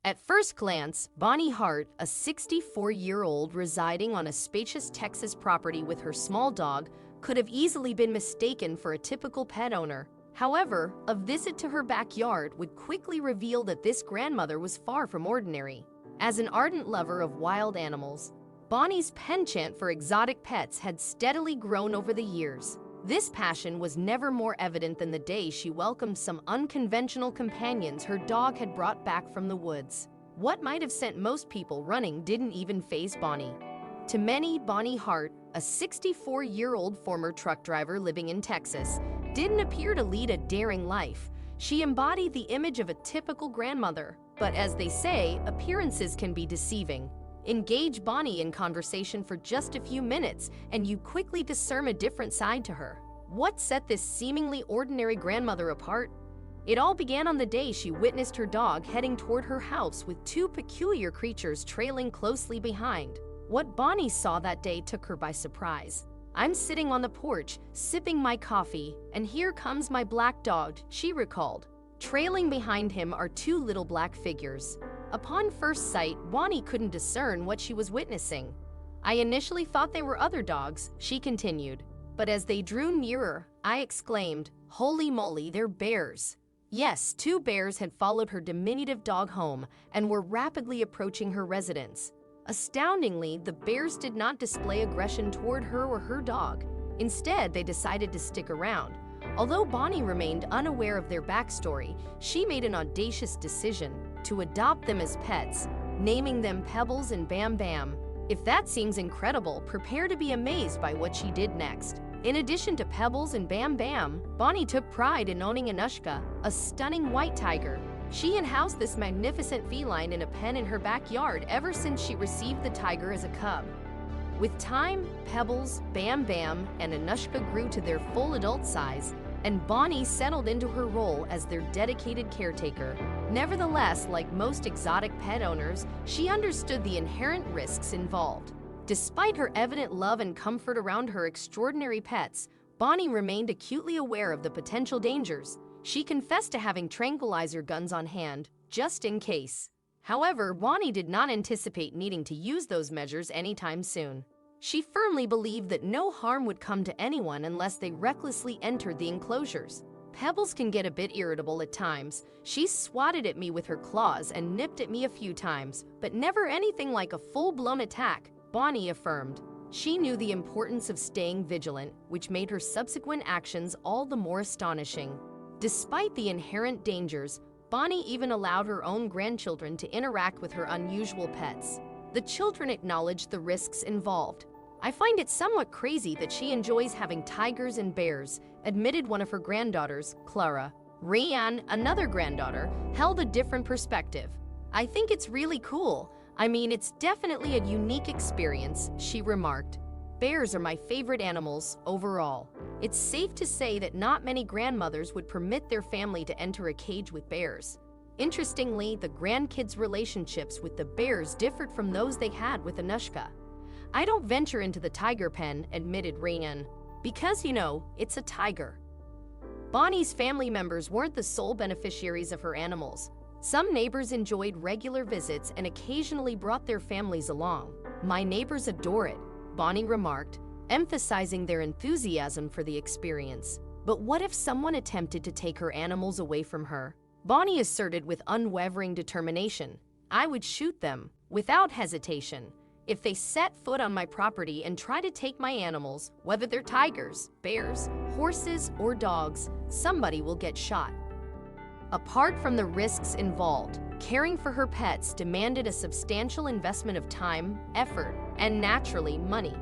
At first glance, Bonnie Hart, a 64-year-old residing on a spacious Texas property with her small dog, could have easily been mistaken for a typical pet owner. However, a visit to her backyard would quickly reveal that this grandmother was far from ordinary. As an ardent lover of wild animals, Bonnie's penchant for exotic pets had steadily grown over the years. This passion was never more evident than the day she welcomed some unconventional companions her dog had brought back from the woods. What might have sent most people running didn't even faze Bonnie. To many, Bonnie Hart, a 64-year-old former truck driver living in Texas, didn't appear to lead a daring life. She embodied the image of a typical grandmother, but as they say, appearances can be deceiving. Engage Bonnie in conversation for just a few minutes, and you quickly discern a different side to her. What set this seemingly ordinary grandmother apart? It all began on the day she witnessed her dog heading toward her house with two peculiar creatures trailing closely behind. What Bonnie saw that day took her by surprise. "I'm sitting on the porch, sipping my coffee, and here comes my black dog," she recalled. Trailing behind him are two little black figures. Upon first sight, Bonnie couldn't discern what she was witnessing. "I initially thought they were other dogs," she continued. "But as they drew nearer, I exclaimed, 'Holy moly, they're bears!'" Yes, two bears had followed her diminutive dog home and were rapidly approaching her residence. Astoundingly, the bears did not display aggression toward her or her dog. Instead, they decided to stick around. Although Bonnie remained unaware of their backstory, she made an audacious decision to adopt them as pets, naming them Pebbles and Bam Bam. If that seems incredible, prepare to be amazed by what she did next. In addition to Pebbles and Bam Bam, Bonnie took pride in owning Anushka, a stunning white tiger. She had housed this magnificent feline in a pen in her backyard ever since she received the tiger as a cub. With time, Pebbles, Bam Bam, and Anushka grew to their full adult size, and Bonnie settled into her role as their dedicated caretaker. Nevertheless, like most exotic pet owners, she understood the inherent risks involved. Despite her evident love and comfort around her extraordinary pets, Bonnie remained acutely aware of the potential dangers. She confessed to having tranquilizer guns on hand, just in case. However, Bonnie did not anticipate needing to use those measures anytime soon. She firmly believed that no harm would come to anyone unless they recklessly entered the enclosures. Pebbles can get a bit irritable at times. She swatted at me with her claws and nipped at me a few times, but never anything like a full-blown attack, Bonnie affirmed. She knew the importance of staying vigilant, which made her subsequent actions all the more astonishing. Despite the inherent dangers, Bonnie even allowed her own grandchildren to interact with her unusual pets. The children acknowledged the risks involved. "I find it somewhat crazy that she enjoys having tigers and bears," admitted one of her granddaughters, Clara. Rianne, another granddaughter, held a different perspective. "I think it's really cool. I mean, it's definitely a unique experience," she remarked. "Bears are my favorite animals overall. It's safe to say that not many grandmothers would permit their family to enter a cage with bears." Interestingly, the grandkids' relationships with the bears differed from those they had with Anushka. "I don't venture into the tiger pen," admitted Rianne, "because, it's a tiger." Bonnie's family members weren't the sole beneficiaries of her animals. Some neighbors enjoyed regular visits and occasionally brought their families along. "My neighbors adore it," Bonnie remarked, emphasizing their enthusiasm for the experience. "But what if someone attempted to take her animals away from her?" Bonnie asserted with unwavering determination. "I would shoot them, without hesitation. If they set foot on my property and try to take my animals, whether they're tigers, bears, horses, or dogs, somebody will get shot." Apart from the risks involved, caring for her pets demanded a substantial investment of time, effort, and naturally, money.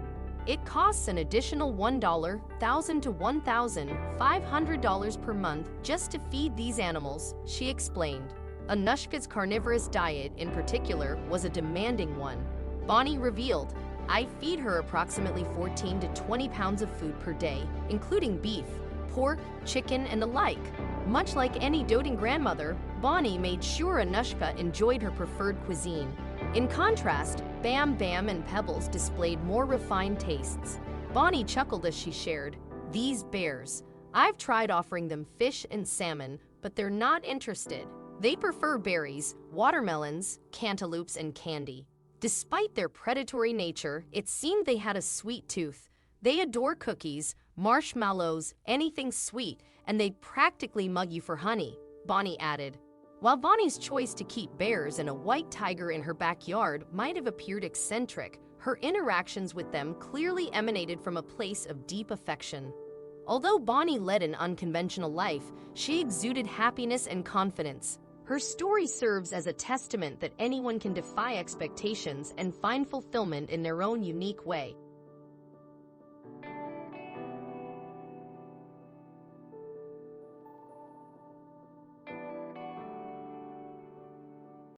It costs an additional $1,000 to $1,500 per month just to feed these animals, she explained. Anushka's carnivorous diet, in particular, was a demanding one. Bonnie revealed, "I feed her approximately 14 to 20 pounds of food per day, including beef, pork, chicken, and the like." Much like any doting grandmother, Bonnie made sure Anushka enjoyed her preferred cuisine. In contrast, Bam Bam and Pebbles displayed more refined tastes. Bonnie chuckled as she shared, "These bears, I've tried offering them fish and salmon, but they're not interested. They prefer berries, watermelons, cantaloupes, and candy. Despite their predatory nature, it seemed they had a sweet tooth. They adore cookies, marshmallows, anything sweet, and they'd practically mug you for honey, Bonnie added. While Bonnie's choice to keep bears and a white tiger in her backyard might have appeared eccentric, her interactions with them clearly emanated from a place of deep affection. Although Bonnie led an unconventional life, she exuded happiness and confidence. Her story serves as a testament that anyone can defy expectations and find fulfillment in their own unique way.